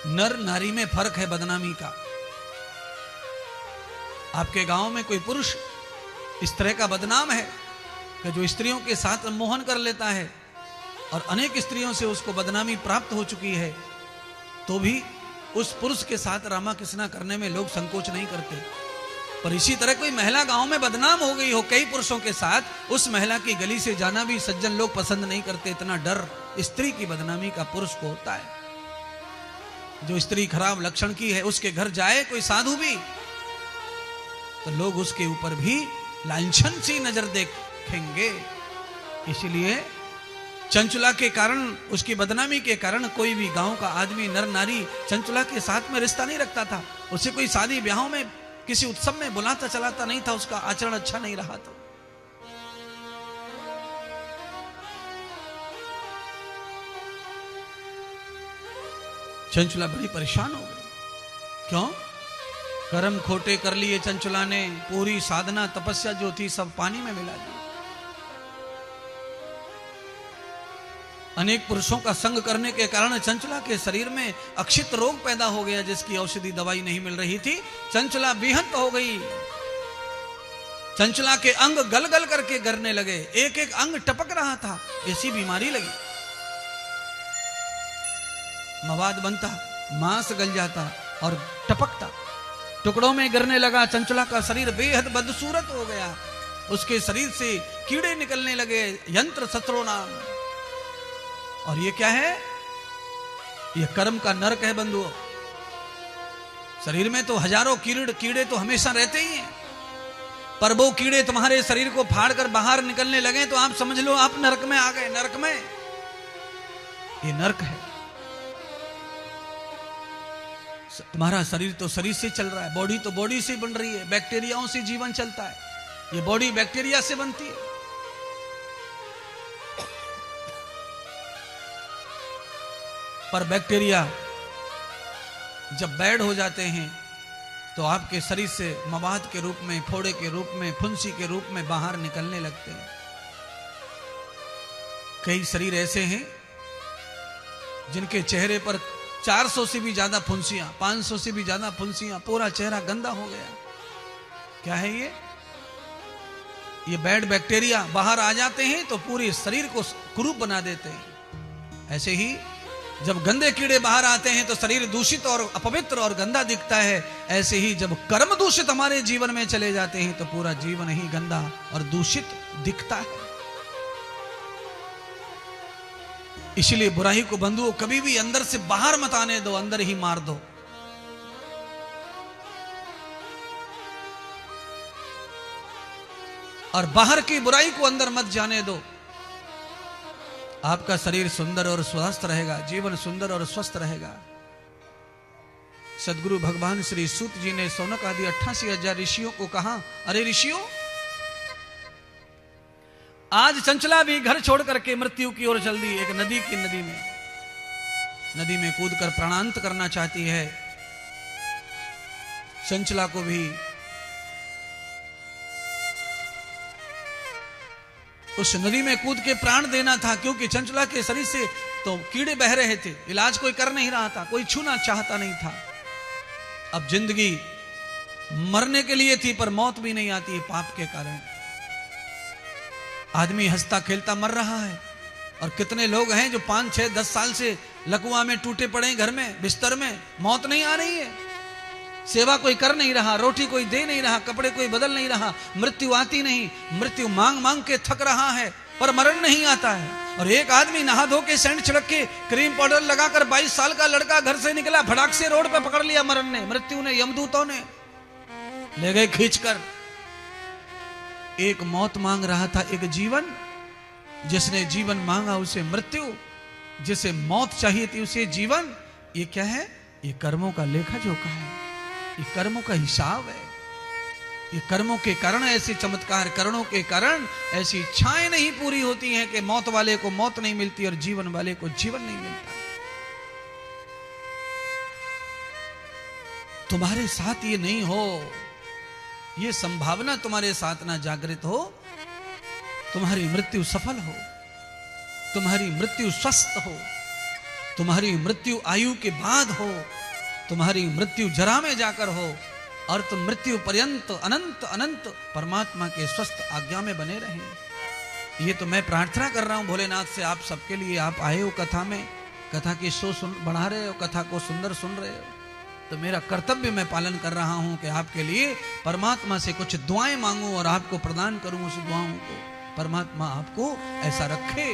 नर नारी में फर्क है बदनामी का। आपके गांव में कोई पुरुष इस तरह का बदनाम है कि जो स्त्रियों के साथ मोहन कर लेता है और अनेक स्त्रियों से उसको बदनामी प्राप्त हो चुकी है, तो भी उस पुरुष के साथ रामा कृष्णा करने में लोग संकोच नहीं करते। पर इसी तरह कोई महिला गांव में बदनाम हो गई हो कई पुरुषों के साथ, उस महिला की गली से जाना भी सज्जन लोग पसंद नहीं करते। इतना डर स्त्री की बदनामी का पुरुष को होता है। जो स्त्री खराब लक्षण की है उसके घर जाए कोई साधु भी, तो लोग उसके ऊपर भी लांछन सी नजर देखेंगे। इसलिए चंचुला के कारण, उसकी बदनामी के कारण कोई भी गांव का आदमी नर नारी चंचुला के साथ में रिश्ता नहीं रखता था। उसे कोई शादी ब्याहों में किसी उत्सव में बुलाता चलाता नहीं था, उसका आचरण अच्छा नहीं रहा था। चंचुला बड़ी परेशान हो गई। क्यों? कर्म खोटे कर लिए चंचुला ने, पूरी साधना तपस्या जो थी सब पानी में मिला दी। अनेक पुरुषों का संग करने के कारण चंचुला के शरीर में अक्षित रोग पैदा हो गया, जिसकी औषधि दवाई नहीं मिल रही थी। चंचुला बेहद हो गई। चंचुला के अंग गल गल करके गिरने लगे, एक एक अंग टपक रहा था, ऐसी बीमारी लगी। मवाद बनता, मांस गल जाता और टपकता, टुकड़ों में गिरने लगा। चंचुला का शरीर बेहद बदसूरत हो गया। उसके शरीर से कीड़े निकलने लगे, यंत्र शस्त्रों नाम। और ये क्या है? ये कर्म का नरक है बंधुओं। शरीर में तो हजारों कीड़े तो हमेशा रहते ही हैं, पर वो कीड़े तुम्हारे शरीर को फाड़ कर बाहर निकलने लगे तो आप समझ लो आप नरक में आ गए। नरक में, ये नरक है। तुम्हारा शरीर तो शरीर से चल रहा है, बॉडी तो बॉडी से बन रही है, बैक्टीरियाओं से जीवन चलता है। ये बॉडी बैक्टीरिया से बनती है। पर बैक्टीरिया जब बैड हो जाते हैं तो आपके शरीर से मवाद के रूप में, फोड़े के रूप में, फुंसी के रूप में बाहर निकलने लगते हैं। कई शरीर ऐसे हैं जिनके चेहरे पर 400 से भी ज्यादा फुंसियां, 500 से भी ज्यादा फुंसियां, पूरा चेहरा गंदा हो गया। क्या है ये? ये बैड बैक्टीरिया बाहर आ जाते हैं तो पूरे शरीर को कुरूप बना देते हैं। ऐसे ही जब गंदे कीड़े बाहर आते हैं तो शरीर दूषित और अपवित्र और गंदा दिखता है। ऐसे ही जब कर्म दूषित हमारे जीवन में चले जाते हैं तो पूरा जीवन ही गंदा और दूषित दिखता है। इसलिए बुराई को बंधुओं कभी भी अंदर से बाहर मत आने दो, अंदर ही मार दो। और बाहर की बुराई को अंदर मत जाने दो। आपका शरीर सुंदर और स्वस्थ रहेगा, जीवन सुंदर और स्वस्थ रहेगा। सदगुरु भगवान श्री सूत जी ने शौनक आदि 88,000 ऋषियों को कहा, अरे ऋषियों, आज चंचला भी घर छोड़ करके मृत्यु की ओर चल दी। एक नदी में कूदकर प्राणांत करना चाहती है। चंचला को भी उस नदी में कूद के प्राण देना था, क्योंकि चंचला के शरीर से तो कीड़े बह रहे थे, इलाज कोई कर नहीं रहा था, कोई छूना चाहता नहीं था। अब जिंदगी मरने के लिए थी, पर मौत भी नहीं आती है पाप के कारण। आदमी हंसता खेलता मर रहा है, और कितने लोग हैं जो 5, 6, 10 साल से लकवा में टूटे पड़े हैं, घर में बिस्तर में, मौत नहीं आ रही है। सेवा कोई कर नहीं रहा, रोटी कोई दे नहीं रहा, कपड़े कोई बदल नहीं रहा, मृत्यु आती नहीं, मृत्यु मांग मांग के थक रहा है, पर मरण नहीं आता है। और एक आदमी नहा धो के सेंट छिड़क के क्रीम पाउडर लगाकर 22 साल का लड़का घर से निकला, फटाक से रोड पे पकड़ लिया मरण ने, मृत्यु ने, यमदूतों ने ले गए खींचकर। एक मौत मांग रहा था, एक जीवन। जिसने जीवन मांगा उसे मृत्यु, जिसे मौत चाहिए थी उसे जीवन। ये क्या है? ये कर्मों का लेखा जोखा है, ये कर्मों का हिसाब है। ये कर्मों के कारण ऐसे चमत्कार, कर्मों के कारण ऐसी इच्छाएं नहीं पूरी होती हैं कि मौत वाले को मौत नहीं मिलती और जीवन वाले को जीवन नहीं मिलता। तुम्हारे साथ ये नहीं हो, ये संभावना तुम्हारे साथ ना जागृत हो, तुम्हारी मृत्यु सफल हो, तुम्हारी मृत्यु स्वस्थ हो, तुम्हारी मृत्यु आयु के बाद हो, तुम्हारी मृत्यु जरा में जाकर हो, और तुम मृत्यु पर्यंत अनंत अनंत परमात्मा के स्वस्थ आज्ञा में बने रहें। ये तो मैं प्रार्थना कर रहा हूं भोलेनाथ से आप सबके लिए। आप आए हो कथा में, कथा की शो बढ़ा रहे हो, कथा को सुंदर सुन रहे हो, तो मेरा कर्तव्य मैं पालन कर रहा हूं कि आपके लिए परमात्मा से कुछ दुआएं मांगूं और आपको प्रदान करूं उस दुआओं को। परमात्मा आपको ऐसा रखे